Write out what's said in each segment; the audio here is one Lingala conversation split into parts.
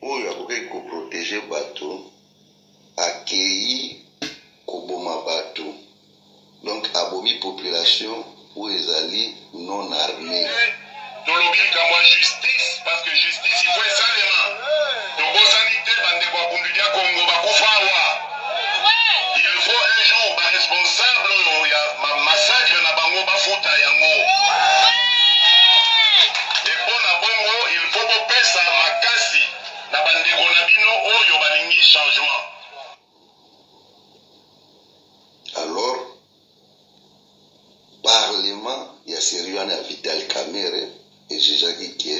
oyo akoki koprotéger bato akei koboma bato, donc abomi population oyo ezali non armée. tolobi likambo ya justice parce que justice ifo esalema tobosani te bandeko ya bundu ya Congo bakufa awa. Il faut un jour baresponsable oyo ya massacre na bango bafuta yango. Epo na bongo il faut bopesa makasi na bandeko na bino oyo balingi changement. Alors parlement ya sérieux na Vital Kamerhe ejejaki ke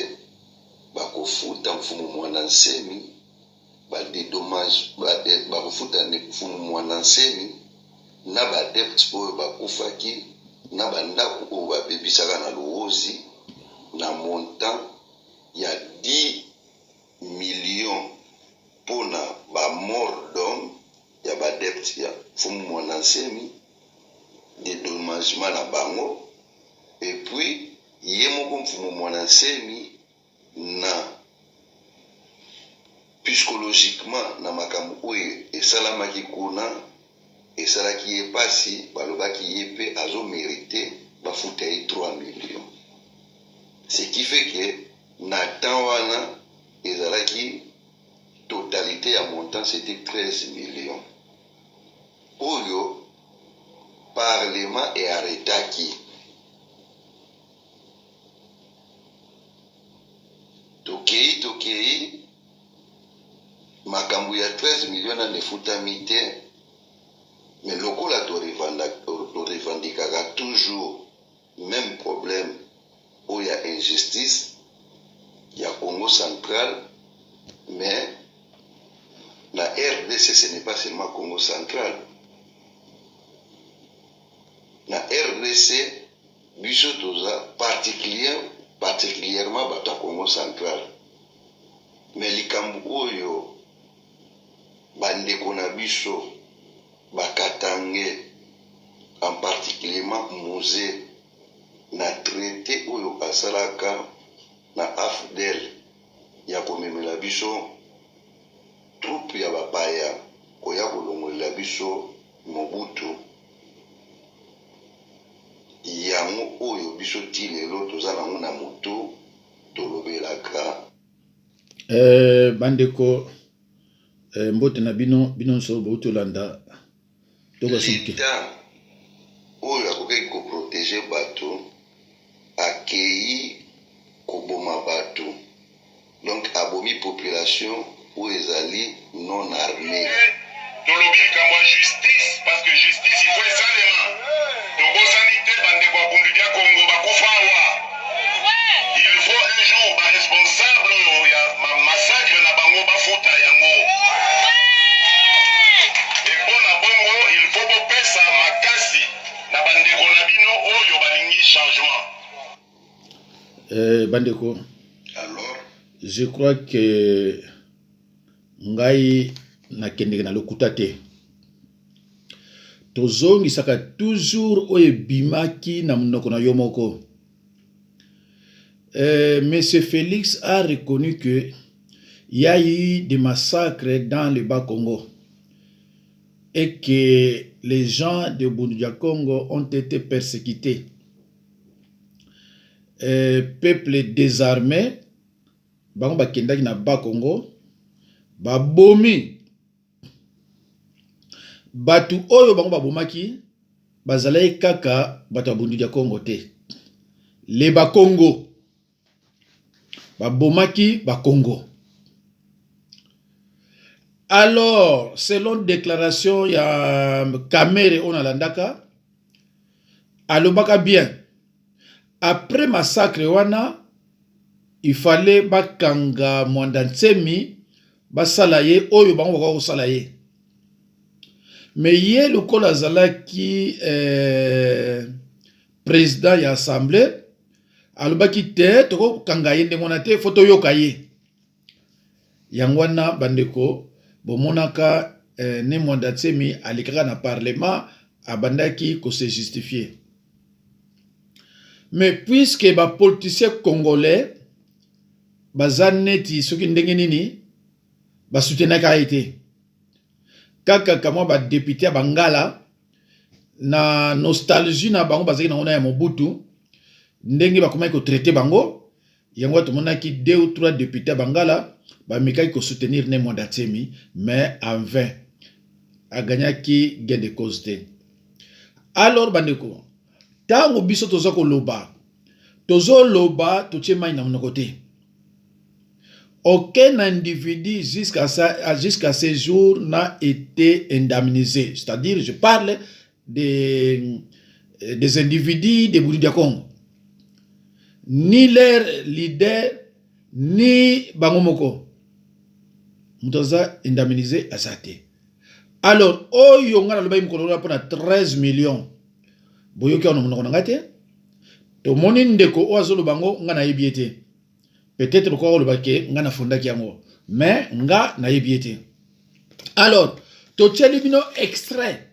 bakofuta mfumu mwana nsemi bakofuta mfumu mwana nsemi na badepte oyo bakufaki na bandako oyo babebisaka na Luozi na montant ya 10 millions mpona bamort d'homme ya badepte ya mfumu mwana nsemi, dédommagement na bango, et puis ye moko mfumu mwana nsemi na psychologiquement na makambo oyo esalamaki kuna esalaki ye pasi, balobaki ye pe azo mérité bafuta ye 3 millions. Ce qui fait que na temps wana ezalaki totalité ya montant c'était 13 millions. Oyo parlement earretaki. Tokei makambo ya 13 millions na nefutami te, mais lokola torevandikaka toujours même problème oyo ya injustice ya Congo central, mais la RDC ce n'est pas seulement Congo central. Na RDC biso toza particulièrement bato ya Congo central, mais likambo oyo bandeko na biso bakatange en particulièrement Musée na traité oyo asalaka na AFDEL ya komemela biso troupe ya bapaya koya kolongolela biso Mobutu, yango oyo biso ti lelo toza nango na moto tolobelaka. Bandeko mbote na bino nso boutolanda leta oyo akoki koprotéger bato akei koboma bato, donc abomi population oyo ezali non armée. tolobi likambo ya justice parce que justice ifo esalema tobosani te bandeko ya bundu ya Congo bakufa awa. Il faut un jour baresponsable oyo ya massacre na bango bafuta yango. Epo na bongo il faut bopesa makasi na bandeko na bino oyo balingi changement. Bandeko, alors je crois que ngai nakendeke na lokuta te, tozongisaka toujours oyo bimaki na monoko na yo moko. Monsieur Félix a reconnu que il y a eu des massacres dans le Bas-Congo et que les gens de Bundu Congo ont été persécutés. Peuple désarmé, bango bakendaki na Bas-Congo, babomi batu oyo bango babomaki bazalaki kaka bato ya Bundu Congo te, le Bas-Congo babomaki Bas-Congo. Alors selon déclaration ya Kamerhe onalandaka alobaka bien, après massacre wana il fallait bakanga mwanda nsemi basala ye oyo bango bako kosala ye. Mais ye lokola azalaki président ya assemblée alobaki te toko kanga ye ndenge wana te, foto yoka ye. Yango wana bandeko bomonaka ne mwanda nsemi alikaka na parlement abandaki ko se justifier. Mais puisque ba politiciens congolais baza neti soki ndenge nini ba soutenir ka été kaka kama ba député à Bangala na nostalgie na bango bazaki na ona ya Mobutu ndenge ba comment ko traiter bango yango to monaki 2 ou 3 députés à Bangala ba mikaki ko soutenir ne Mondatsemi mais en vain a gagné qui gain de cause te. Alors bandeko tango biso tozo ko loba totie mai na monoko te. Aucun individu jusqu'à ce jour n'a été indemnisé. C'est-à-dire, je parle des individus de Burundi Congo. Ni leur leader, ni Bangomoko. Moutoza indemnisé à sa tête. Alors, oyo nga na loba imkolona pona 13 millions. Boyoki ono monoko ngate. To moni ndeko o azolo bango nga na yebiete. Peut-être quoi le baquet, nga na fonda kiango, mais nga na yebiete. Alors, to tchelibino extrait.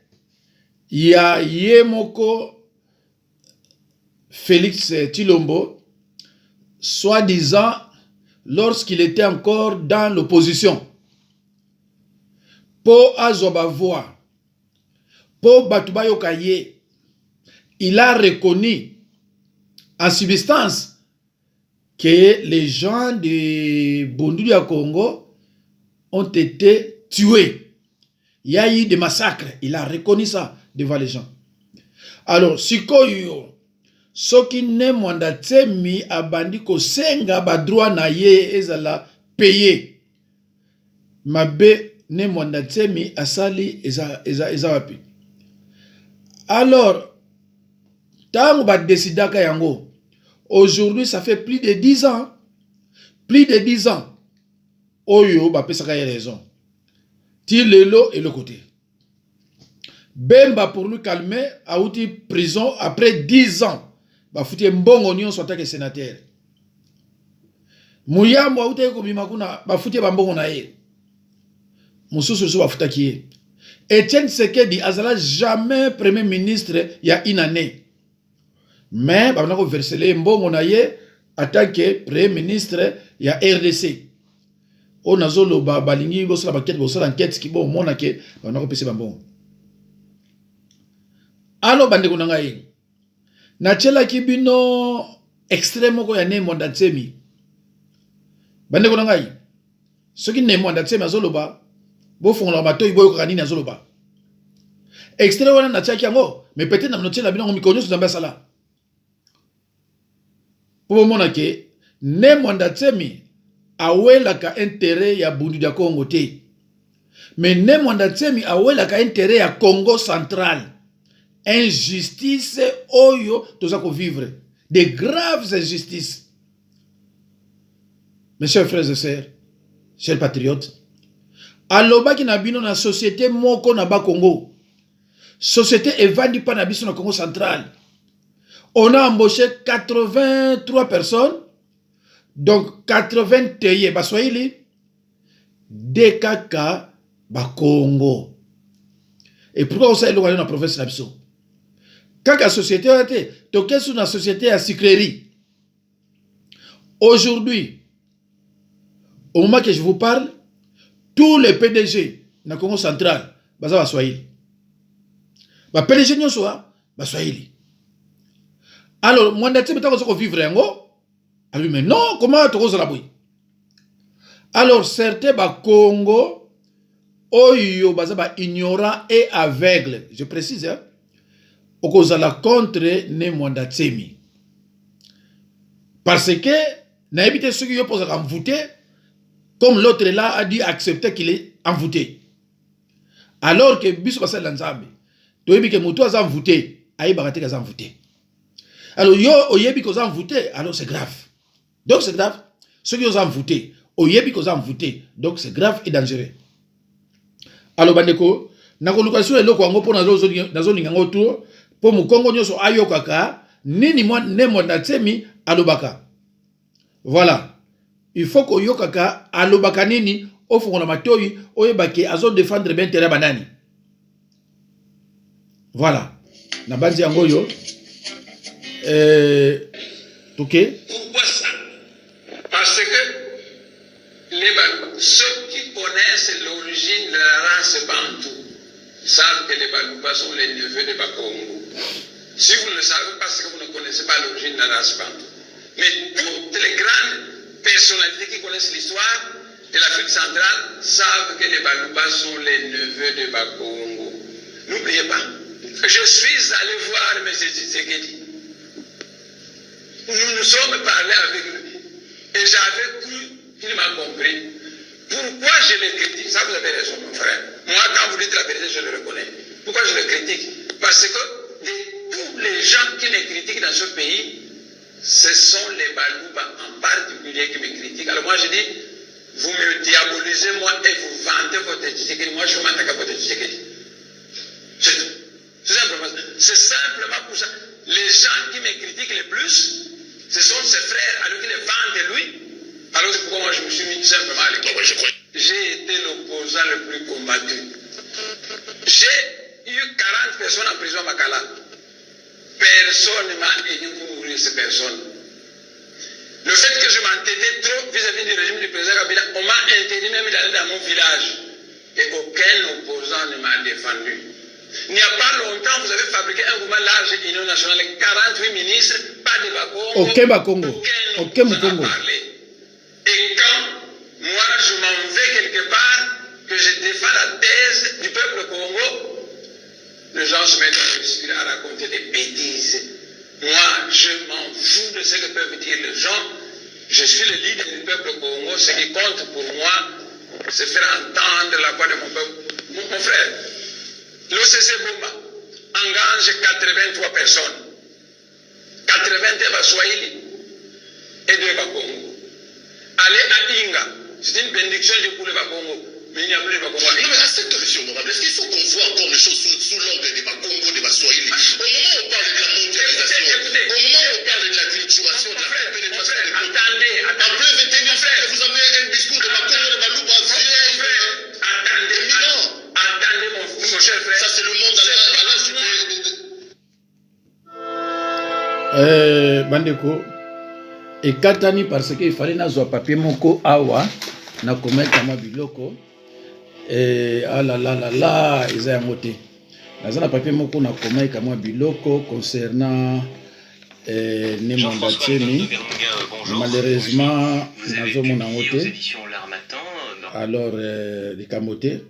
Ya Yemoko Félix Tshilombo, soi-disant, lorsqu'il était encore dans l'opposition, pour Azobavoa, pour Batubayo Kaye, il a reconnu en substance que les gens de Bondulia Congo ont été tués. Il y a eu des massacres. Il a reconnu ça devant les gens. Alors, sikoyo, soki ne Mondatsemi abandi ko senga ba droit na ye ezala payé. Mabe ne Mondatsemi asali eza wapi. Alors, tango ba desidaka yango. Aujourd'hui, ça fait plus de 10 ans. Plus de 10 ans. Oyo, ba pesaka y raison. Tilelo et le côté. Bemba pour lui calmer, a outi prison après 10 ans. Ba fouti mbongo nyon soit que sénateur. Mouyambo a outi kobimakuna, ba fouti mbongo na ye. Moussou ba fouta kiye. Etienne Sekedi azala jamais premier ministre il y a une année. Mais on a versé les mbongo na ye en tant que premier ministre il y a RDC. On a zolo balingi bosala baquette bosala enquête ki bon mona ke on a repessé mbongo. Alors bande ko ngai. Na tshela ki bino extrême ko ya ne Mondatsemi. Bande ko ngai. Soki ne Mondatsemi azolo ba bo fongola matoyi boyo ko kanini azolo ba. Extrême wana na tshaki yango mais peut-être na tshela bino mikonyo so zamba sala. Pour mona ke ne Mondatsemi awelaka intérêt ya Bundu ya Congo te. Mais ne Mondatsemi awelaka intérêt ya Congo central. Injustice oyo toza ko vivre. De graves injustices. Mes chers frères et sœurs, chers patriotes, alobaki na bino na société moko na ba Congo. Société evandi pa na biso na Congo central. On a embauché 83 personnes. Donc 81 baswahili dekaka ba Congo. Et pourquoi on sait le dans la province de Nabiso? Quand la société a été, donc qu'est-ce une société à sucrerie? Aujourd'hui, au moment que je vous parle, tous les PDG dans le Congo central, baza baswahili. Ba PDG nyo soa baswahili. Alors, moi Mondatsemi ta ko vivre yango. Ah oui, mais non, comment tu oses la bouille? Alors, certains ba Congo, oyo bazaba ignorant et aveugle. Je précise, hein? Okozala contre ne Mondatsemi. Parce que, n'a évité ceux qui opposent à envoûter, comme l'autre là a dit accepter qu'il est envoûté. Alors que biso basal lanzambe, to yebi ke muto aza envoûté, ayi bagate ka envoûté. Alors yo oyebi ko envoûté, alors c'est grave. Donc c'est grave. Ceux qui ont envoûté, oyebi ko envoûté, donc c'est grave et dangereux. Alors bandeko, na kolukasio eloko yango po nazo lingango tour po mukongo nyoso ayokaka nini ne Mondatsemi alobaka. Voilà. Il faut que yokaka alobaka nini ofungola matoyi oyebake azo défendre bien terrain banani. Voilà. Na banzi yango yo ok. Pourquoi ça? Parce que les ceux qui connaissent l'origine de la race bantou savent que les Baluba sont les neveux de Bakongo. Si vous ne le savez pas, c'est que vous ne connaissez pas l'origine de la race bantou. Mais toutes les grandes personnalités qui connaissent l'histoire de l'Afrique centrale savent que les Baluba sont les neveux de Bakongo. N'oubliez pas, je suis allé voir M. Tshisekedi. Nous nous sommes parlé avec lui. Et j'avais cru qu'il m'a compris. Pourquoi je le critique? Ça, vous avez raison, mon frère. Moi, quand vous dites la vérité, je le reconnais. Pourquoi je le critique? Parce que de tous les gens qui me critiquent dans ce pays, ce sont les Baluba en particulier qui me critiquent. Alors moi, je dis, vous me diabolisez moi et vous vantez votre Tshisekedi. Moi, je m'attaque à votre Tshisekedi. C'est simplement pour ça. Les gens qui me critiquent le plus, ce sont ses frères, alors qu'ils les vendent lui. Alors c'est pourquoi moi je me suis mis simplement à l'école. J'ai été l'opposant le plus combattu. J'ai eu 40 personnes en prison à Makala. Personne ne m'a aidé pour mourir ces personnes. Le fait que je m'entêtais trop vis-à-vis du régime du président Kabila, on m'a interdit même d'aller dans mon village. Et aucun opposant ne m'a défendu. Il n'y a pas longtemps, vous avez fabriqué un mouvement large union nationale, 48 ministres, pas de Bakongo. Aucun Bakongo. Aucun Bakongo. Et quand moi je m'en vais quelque part, que je défends la thèse du peuple Congo, les gens se mettent à raconter des bêtises. Moi, je m'en fous de ce que peuvent dire les gens. Je suis le leader du peuple Congo. Ce qui compte pour moi, c'est faire entendre la voix de mon peuple. Mon frère, l'OCC Bomba engage 83 personnes. 81 Baswahili et 2 Bakongo. Aller à Inga, c'est une bénédiction pour le Bakongo. Mais il n'y a plus de Bakongo. Non, mais à cette question, honorable, est-ce qu'il faut qu'on voit encore les choses sous l'angle des Bakongo, des Baswahili? Au moment où on parle de la mondialisation, au moment où on parle de la culturation, de la pénétration des peuples, attendez, en plein 21e siècle, vous avez un discours de Bakongo, de Baluba, attendez, mon cher frère. ça c'est le monde à l'âge Bandeko, et katani parce qu'il fallait nazwa papier moko awa na komeka ma biloko ah là là là là ils ont monté dans un papier moko na komeka ma biloko concernant ne mandatemi malheureusement nazo mona ngote alors les camotés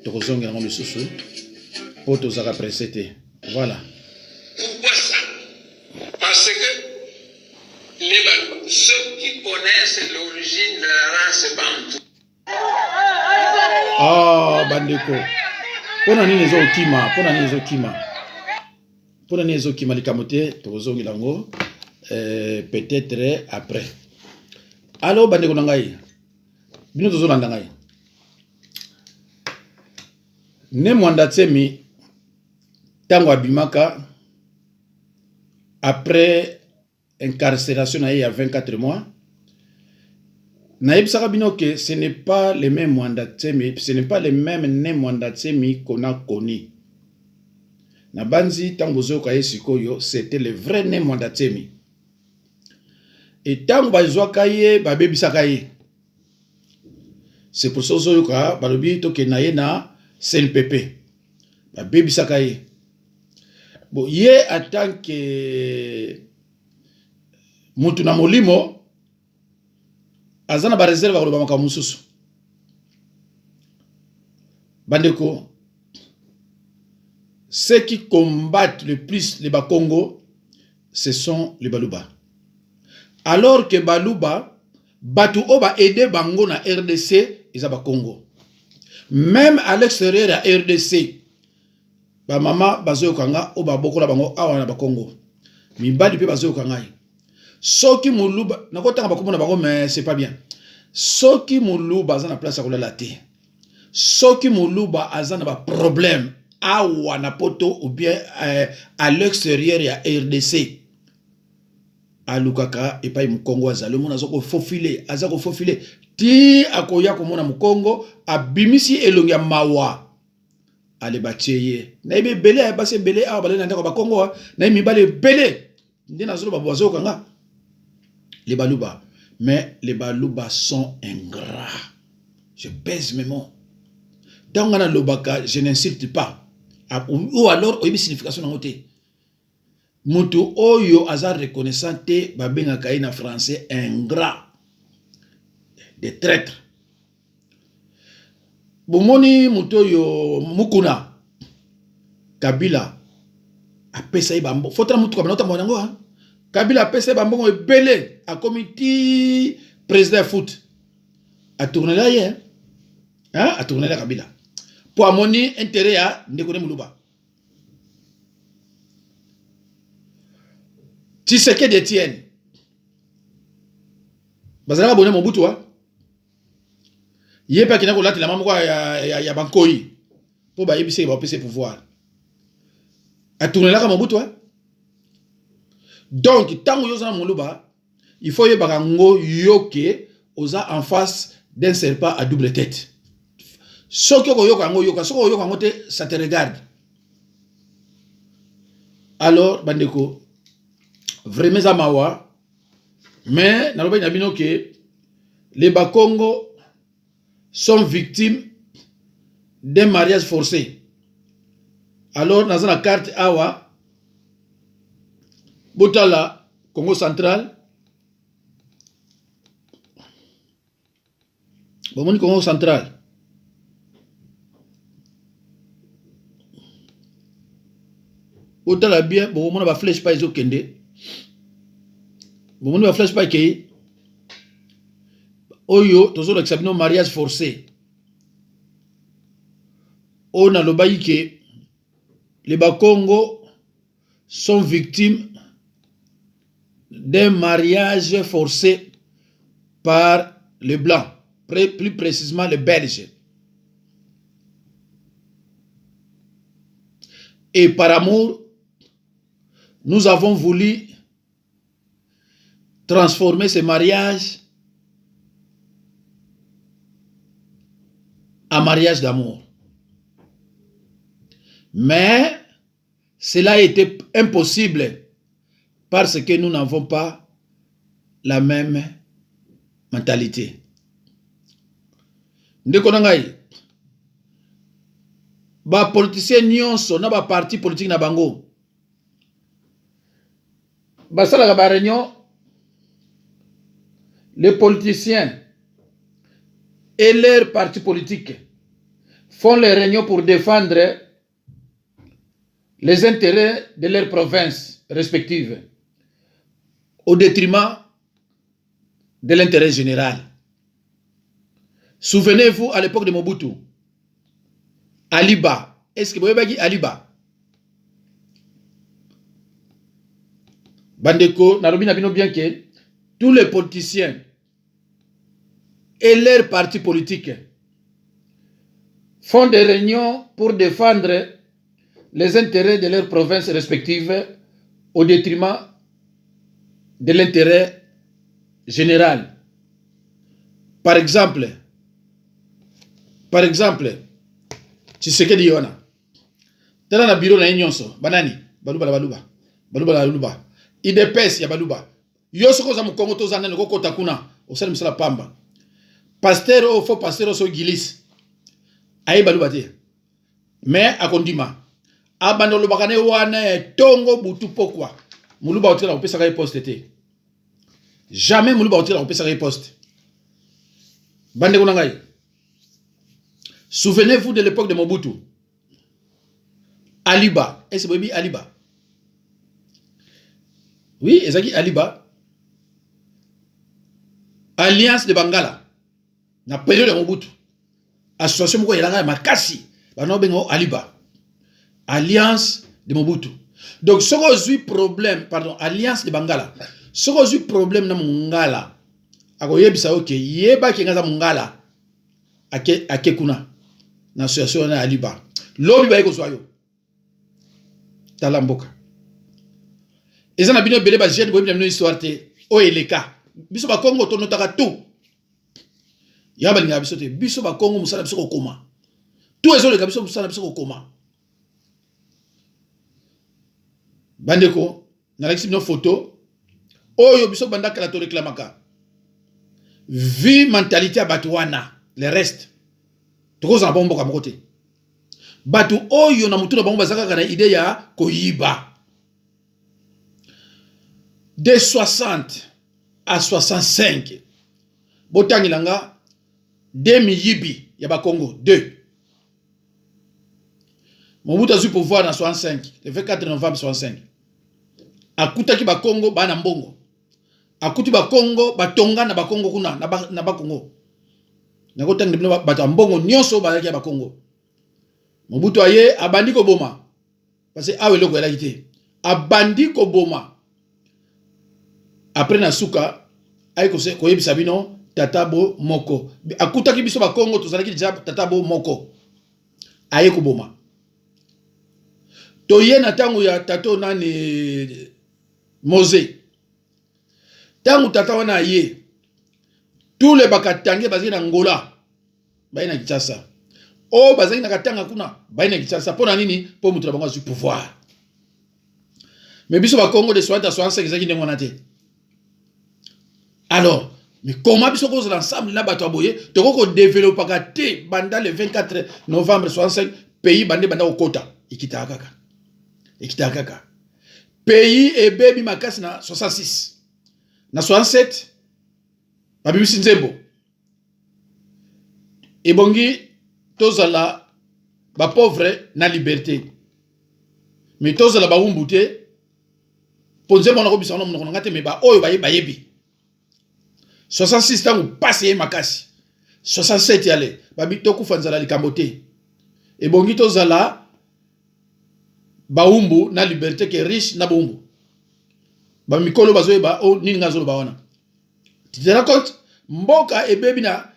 tozonga ngo lisusu po tozaka presete voilà. Pourquoi ça? Parce que ceux qui connaissent l'origine de la race bantou. Ah, bandeko. Pona nini ezokima, pona nini ezokima. Pona nini ezokima likamote tozongi lango peut-être après. Allo bandeko nangai. Bino tozolanda ngai. Ne mwanda tsemi tango abimaka après incarcération il y a 24 mois. Naïb Sarabino, ce n'est pas les mêmes Mwandatsemi, ce n'est pas les mêmes né Mwandatsemi qu'on a connus. Nabanzi Tangozo Kaye Sikoyo, c'était le vrai né Mwandatsemi. Et Tango Bazoa Kaye, Babebi Sakaye. C'est pour ça que Balobi Toke Naena, c'est le pépé. Babebi Sakaye. Bon, yé en tant que Mutuna Molimo, azana ba réserve ko bamaka mususu bandeko. Ceux qui combattent le plus les Bakongo, ce sont les Baluba. Alors que Baluba batu oba aider bango na RDC ils ba Congo. Même à l'extérieur de la RDC ba mama bazo kanga oba bokola bango awa na ba Congo. Mibali pe bazo kanga. Soki Muluba, mais c'est pas bien. Soki Muluba, a na place à la thé. Soki Muluba, a un problème à Wanapoto ou bien à l'extérieur, il y a RDC. À Lukaka, et pas Mkongo, le monde a faufilé, ti akoya komona Mkongo, a bimisi elongia mawa. Ale bacheye. Na ibe belé, a passé belé, a balé na Kongo, na imi balé belé. Ndina zolo babozo kanga. Les Baluba. Mais les Baluba sont ingrats. Je pèse mes mots. Dans le lobaka, je n'insulte pas. Ou alors, il y a une signification dans le côté. Mutu oyo azar reconnaissant te babenga kaina français ingrat. Des traîtres. Bomoni mutu oyo mukuna. Kabila. Apesa ibambo. Fotra mutu kabana ota mwanango ha. Kabila apesa ibambo ebele a comité président foot. A tourner là hier. Hein? A tourner là Kabila. Pour amoni intérêt à ndekone muluba. Tshisekedi Etienne. Bazalaka bonne Mobutu wa. Yepa kinako lati la mambo ya bankoi. Po ba yebise ba pese pouvoir. A tourner là Mobutu wa. Donc tango yoza muluba, il faut yeba ngo yoke oza en face d'un serpent à double tête. Soko yoka ngo yoka, soko yoka ngo te ça te regarde. Alors bandeko vraiment ça mawa, mais naloba inabino que les Bakongo sont victimes d'un mariage forcé. Alors dans la carte awa Botala Congo central, Bomoni Congo central. Botala bien, bomoni ba flèche pas iso kende. Bomoni ba flèche pas kei. Oyo tozo l'examiner mariage forcé. On a le baï que les Bakongo sont victimes d'un mariage forcé par les Blancs, plus précisément les Belges. Et par amour, nous avons voulu transformer ce mariage en mariage d'amour. Mais cela a été impossible parce que nous n'avons pas la même mentalité. Ndekonangai, ba politicien nyonso na ba parti politique na bango. Basala ba réunion, les politiciens et leurs partis politiques font les réunions pour défendre les intérêts de leurs provinces respectives au détriment de l'intérêt général. Souvenez-vous à l'époque de Mobutu, Aliba, est-ce que vous avez dit Aliba? Bandeko, Narobi Nabino bien que tous les politiciens et leurs partis politiques font des réunions pour défendre les intérêts de leurs provinces respectives au détriment de l'intérêt général. Par exemple, Tshisekedi Yona. Tala na bureau na nyonso, banani, baluba. IDPS ya baluba. Yosoko za mukongo to zanene ko kota kuna, osali misala pamba. Pasteur o fo pasteur so gilis. Ayi baluba te. Mais akondima. Abando lubakane wana tongo butu pokwa. Muluba otela opesa ka poste te. Jamais muluba otela opesa ka poste. Bande kuna ngai. Souvenez-vous de l'époque de Mobutu. Aliba. Est-ce que vous avez Aliba? Oui, Ezaki Aliba. Alliance de Bangala. Na période de Mobutu. Association moko yelanga makasi. Bano bengo Aliba. Alliance de Mobutu. Donc, ce que j'ai problème, pardon, Alliance de Bangala. Ce que j'ai problème na Mungala. Ako yebisa ok, yeba kengaza Mungala. Ake kuna. Na association na Aliba. Lobi ba yeko soyo. Talamboka. Eza na bino belé ba jeune bo bino histoire te o eleka. Biso ba Kongo to notaka tout. Yaba linga biso te biso ba Kongo musala biso ko koma. Tout ezo le biso musala biso ko koma. Bandeko na l'exi no photo oyo biso bandaka la to réclamaka. Vie mentalité à Batouana, le reste tokozala bango mboka moko te bato oyo na mutu na bango bazaka kana idée ya koyiba. De 60 à 65 botangilanga de miyibi ya ba Congo 2. Mobutu azui pouvoir na 65 le 24 novembre 65 akutaki ba Congo bana mbongo akuti ba Congo batonga na ba Congo kuna na ba Congo nakotangi bino bato mbongo nyonso bazaki ya ba Congo. Mobutu aye abandi ko boma parce que awe loko elaki te abandi ko boma après na suka ay ko yebisa bino tatabo moko akutaki biso ba Congo tozalaki déjà tatabo moko aye ko boma to ye na tango ya tato nani Mose tango tata wana ye tous les bakatange bazaki na Ngola baye na Kinshasa o bazaki na katanga kuna baye na Kinshasa pona nini po mutu na bango azu pouvoir mais biso ba Congo de 60 à 65 ezaki ndengo na te. Alors mais comment biso cause l'ensemble na bato aboye to ko développer te banda le 24 novembre 65 pays bande banda okota ikita kaka pays et baby makasi na 66 na 67 babimisi nzembo ebongi tozala ba pauvre na liberté mais tozala ba umbu te ponze mona ko bisana mona ngate me ba oyo bayebi 66 tango passé makasi 67 yale babi tokufa nzala likambo te ebongi tozala baumbu na liberté ke riche na baumbu ba mikolo bazoyeba o nini ngazolo bawana tu te rends compte mboka ebebi na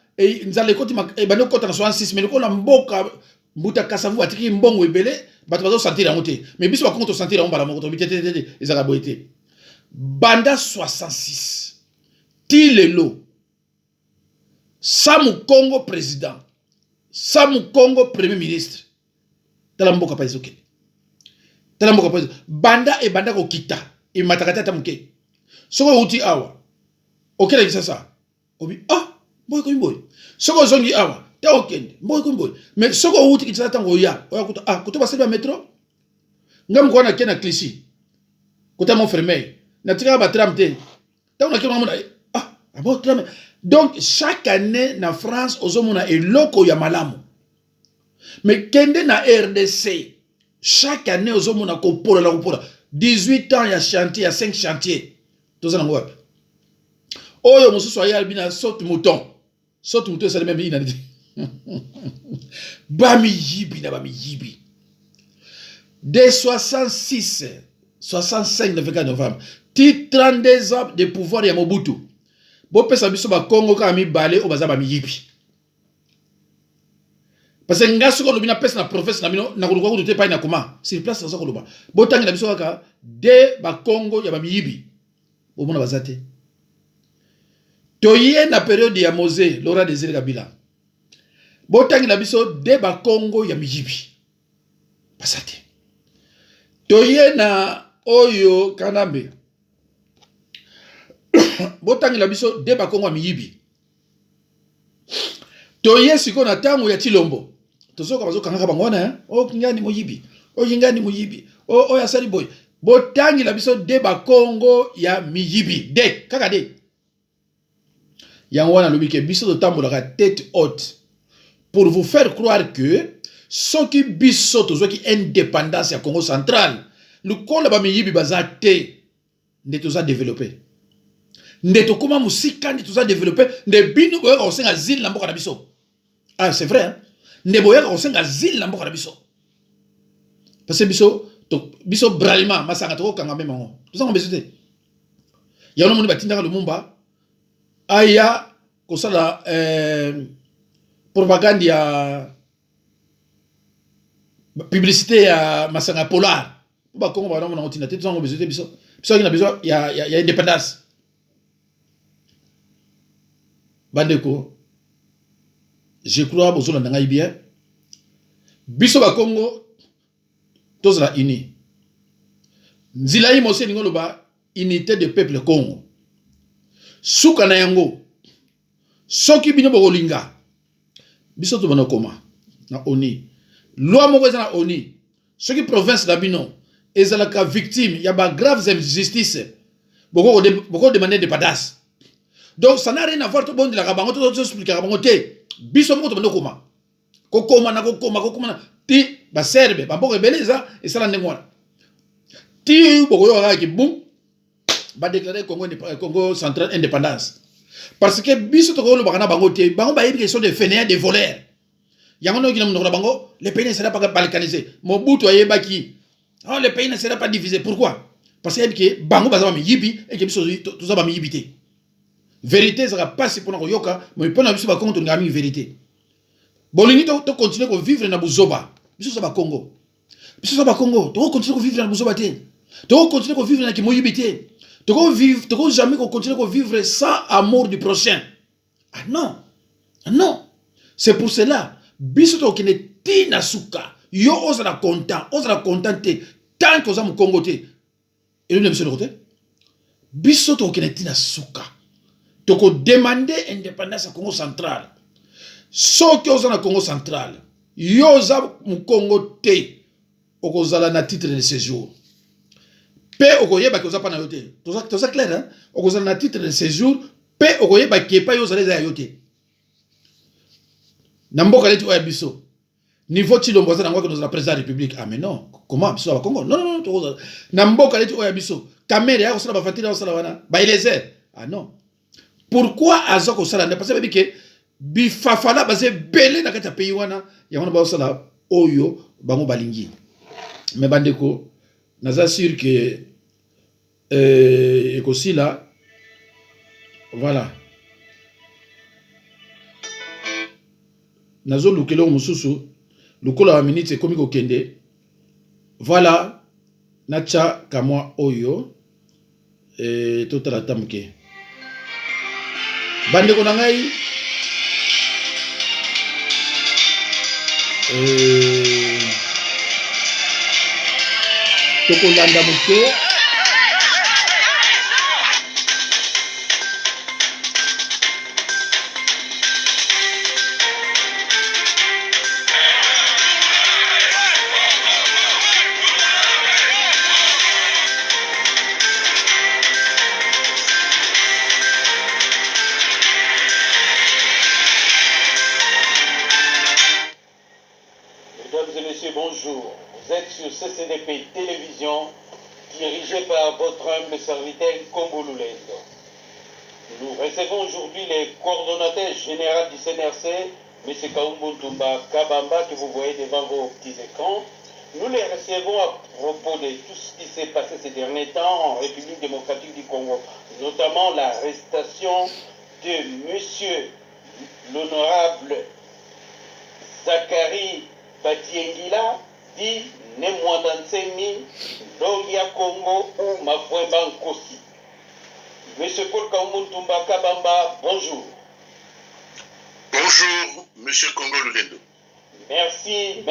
nzala ekoti bano kota na 66 mais ko na mboka mbuta kasavu atiki mbongo ebele bato bazo sentir yango te mais biso bakonto sentir yango bala moko to bitete ezaka boyete banda 66 ti lelo Samu Congo président Samu Congo premier ministre tala mboka pa izoke tala mboka pa banda e banda ko kita e matakata ta muke soko uti awa okela kisasa obi boy ko boy soko zongi awa ta okende boy ko boy mais soko uti kisasa tango ya oya kuta kuto ba seba metro ngam ko na kena Clichy kuta mon frère na tika ba tramte ta na kena mona bon tram. Donc chaque année na France ozomona eloko ya malamu mais kende na RDC chaque année ozomona ko pola la ko 18 ans ya chantier ya 5 chantiers tozana ngwapi oyo mususu ya bina saute mouton ça même ina bami yibi de 66 65 le 24 novembre ti 32 ans de pouvoir ya Mobutu bo pesa biso ba Congo ka mi balé o baza ba mi yibi parce que ngaso ko lobina pesa na professeur na bino na ko ko te pa na comment sur place ça ko loba bo tangi na biso ka de ba Congo ya ba mi yibi bo mona bazate toye na période ya Mose Laurent Désiré Kabila bo tangi na biso de ba Congo ya mi yibi basate toye na oyo Kanambe botangi la biso de ba Congo miyibi toye siko na tango ya Tilombo tozoka bazo kanga bangona o kingani moyibi o yingani moyibi o ya sali boy botangi la biso de ba Congo ya miyibi de kaka de yango na lobike biso to tambola ka tête haute pour vous faire croire que ceux qui biso tozo ki indépendance ya Congo central le kola ba miyibi bazate nde toza développer ndeto kuma musika ndi tuza développer nde bino boyaka osenga zile na mboka na biso c'est vrai hein? Nde boyaka osenga zile na mboka na biso parce que biso bralima masanga to kanga meme ngo tuza ngombe te ya no moni batindaka Lumumba aya kosala propagande ya publicité ya masanga polar ba Congo ba no mona otina te tuza ngombe te biso ina biso ya indépendance bandeko je crois bozona ndanga bien biso ba Congo tozala uni nzila yi mose ningo loba unité de peuple Congo suka na yango soki bino bokolinga biso to banokoma na ONU. Loi moko eza na ONU. Ce qui province d'Abino, ezalaka victime, y a ba graves injustices. Beaucoup demander des padas. Donc ça n'a rien à voir tout bon de la rabango tout expliquer rabango té. Biso moko to koma. Kokoma na ti ba serbe, ba moko beleza et ça la ndengwana. Ti boko yo ki boum ba déclarer Congo central indépendance. Parce que biso to ko lo bakana bango té, bango ba yebi que sont des fainéants, des voleurs. Yango no ki na bango, les pays ne seraient pas balkanisés. Mobutu ayebaki. Oh, les pays ne seraient pas divisés. Pourquoi? Parce que bango bazaba mi yibi et que biso tout ça ba mi yibité. Vérité ça pas si pour na yoka, mais pour na biso ba Congo to ngami vérité. Bolingi to continuer ko vivre na buzoba. Biso ça ba Congo. Biso ça ba Congo, to continuer ko vivre na buzoba té. To continuer ko vivre na ki moyibité. To jamais ko continuer ko vivre sans amour du prochain. Ah non. Ah non. C'est pour cela biso to kine tina suka. Yo osala content té tant que mu Congo té. Et nous ne sommes pas biso to kine tina suka. Toko demander indépendance à Congo central. So ki oza na Congo central, yoza mu Congo te, okozala na titre de séjour. Pe okoyeba ki oza pa na yote. Toza clair, hein? Okozala na titre de séjour, pe okoyeba ki pa yoza leza ya yote. Namboka leti oya biso. Niveau Chilombo za nangwa que nous la président de la République. Ah mais non, comment biso ba Congo? Non, toza. Namboka leti oya biso. Kamere ya kosala ba fatira kosala wana. Ba ileze. Ah non. Pourquoi azoko sala parce que bifafala basé belé na kati ya pays wana ya wana ba sala oyo bango balingi. Mais bandeko naza sûr que ekosi là voilà. Nazo lukelo mususu lukola wa minute komi ko kende. Voilà nacha kamwa oyo totala tamuke. Bandeko na ngai toko landa muke bonjour. Vous êtes sur CCDP Télévision, dirigé par votre humble serviteur Kombo Lulendo. Nous recevons aujourd'hui les coordonnateurs généraux du CNRC, M. Kaumbo Ntumba Kabamba, que vous voyez devant vos petits écrans. Nous les recevons à propos de tout ce qui s'est passé ces derniers temps en République démocratique du Congo, notamment l'arrestation de M. l'honorable Zachary Batiengila, dit Nemwandansemi, Dolia Congo ou Mafouemba Nkosi. Monsieur Paul Kaumbo Ntumba Kabamba, bonjour. Bonjour, Monsieur Congo Lulendo. Merci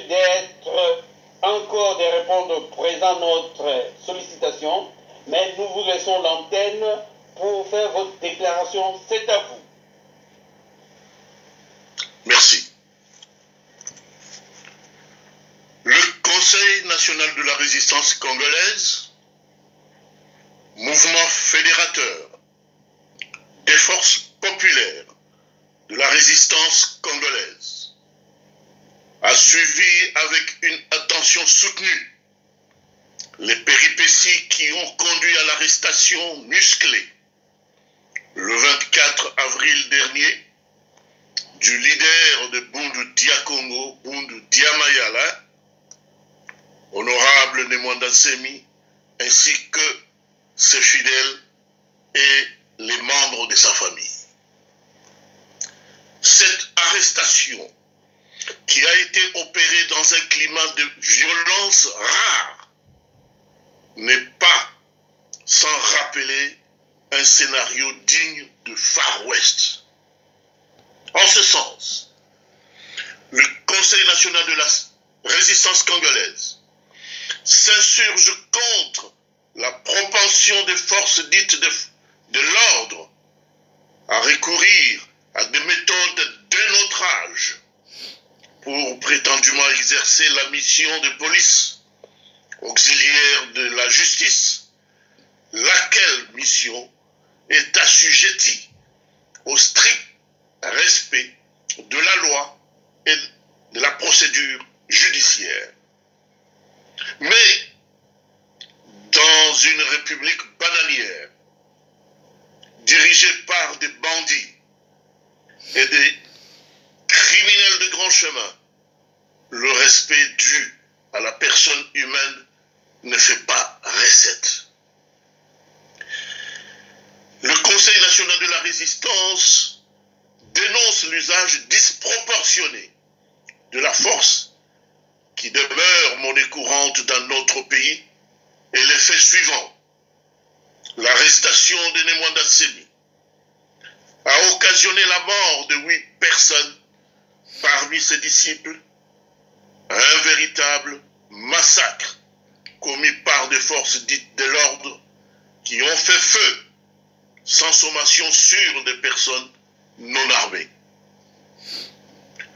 d'être encore de répondre présent à notre sollicitation, mais nous vous laissons l'antenne pour faire votre déclaration. C'est à vous. Merci. Le Conseil national de la résistance congolaise, mouvement fédérateur des forces populaires de la résistance congolaise, a suivi avec une attention soutenue les péripéties qui ont conduit à l'arrestation musclée le 24 avril dernier du leader de Bundu Dia Congo, Bundu Dia Mayala, honorable Nemwandansemi, ainsi que ses fidèles et les membres de sa famille. Cette arrestation, qui a été opérée dans un climat de violence rare, n'est pas sans rappeler un scénario digne de Far West. En ce sens, le Conseil national de la résistance congolaise s'insurge contre la propension des forces dites de l'ordre à recourir à des méthodes d'un autre âge pour prétendument exercer la mission de police auxiliaire de la justice, laquelle mission est assujettie au strict respect de la loi et de la procédure judiciaire. Mais dans une république bananière, dirigée par des bandits et des criminels de grand chemin, le respect dû à la personne humaine ne fait pas recette. Le Conseil national de la résistance dénonce l'usage disproportionné de la force qui demeure monnaie courante dans notre pays et les faits suivants. L'arrestation de Nemwanda Nsemi a occasionné la mort de 8 personnes parmi ses disciples, un véritable massacre commis par des forces dites de l'ordre qui ont fait feu sans sommation sur des personnes non armées.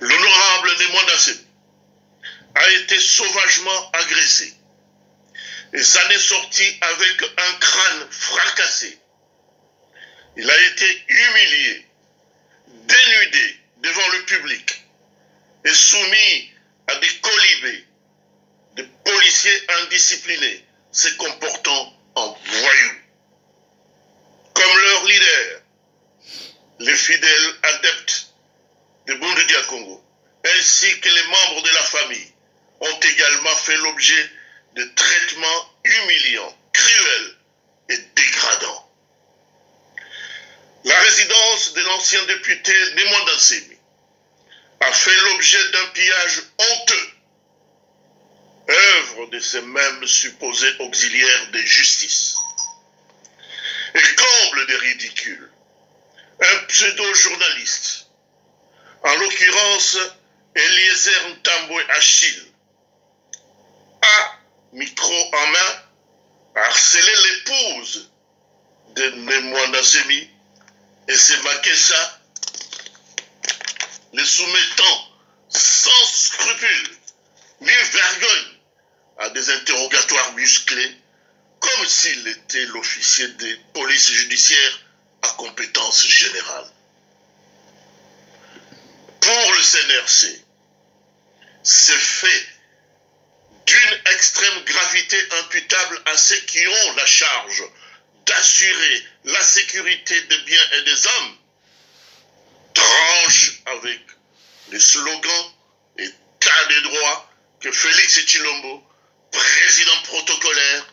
L'honorable Nemwanda Nsemi a été sauvagement agressé et s'en est sorti avec un crâne fracassé. Il a été humilié, dénudé devant le public et soumis à des colibés, de policiers indisciplinés se comportant en voyous. Comme leur leader, les fidèles adeptes de Bundu Dia Congo, ainsi que les membres de la famille, ont également fait l'objet de traitements humiliants, cruels et dégradants. La résidence de l'ancien député Nemwanda Nsemi a fait l'objet d'un pillage honteux, œuvre de ces mêmes supposés auxiliaires de justice. Et comble des ridicules, un pseudo-journaliste, en l'occurrence Eliezer Ntambwe Achille, a, micro en main, harcelé l'épouse de Nemwanda Nsemi et ses Makessa, les soumettant sans scrupule ni vergogne à des interrogatoires musclés, comme s'il était l'officier de police judiciaire à compétence générale. Pour le CNRC, ces faits d'une extrême gravité imputable à ceux qui ont la charge d'assurer la sécurité des biens et des hommes, tranche avec les slogans État de droit que Félix Tshilombo, président protocolaire,